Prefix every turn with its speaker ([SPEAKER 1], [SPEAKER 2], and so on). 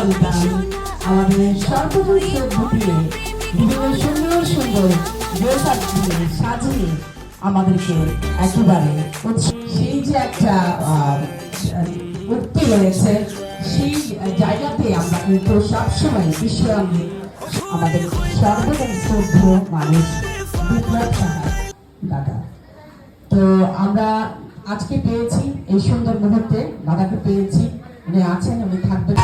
[SPEAKER 1] সন্তান আমাদের সর্বদলীয় ভুটিয়ে বিভিন্ন সুন্দর সুন্দর ড্রেস দিয়ে সাজিয়ে আমাদেরকে একেবারে সেই যে একটা উক্তি রয়েছে সেই জায়গাতে আমরা কিন্তু সবসময় বিশ্বরঙ্গে আমাদের সর্বদম শ্রদ্ধ মানুষ বিপ্লব সাহা দাদা। তো আমরা আজকে পেয়েছি এই সুন্দর মুহূর্তে দাদাকে পেয়েছি, উনি আছেন, উনি থাকবেন।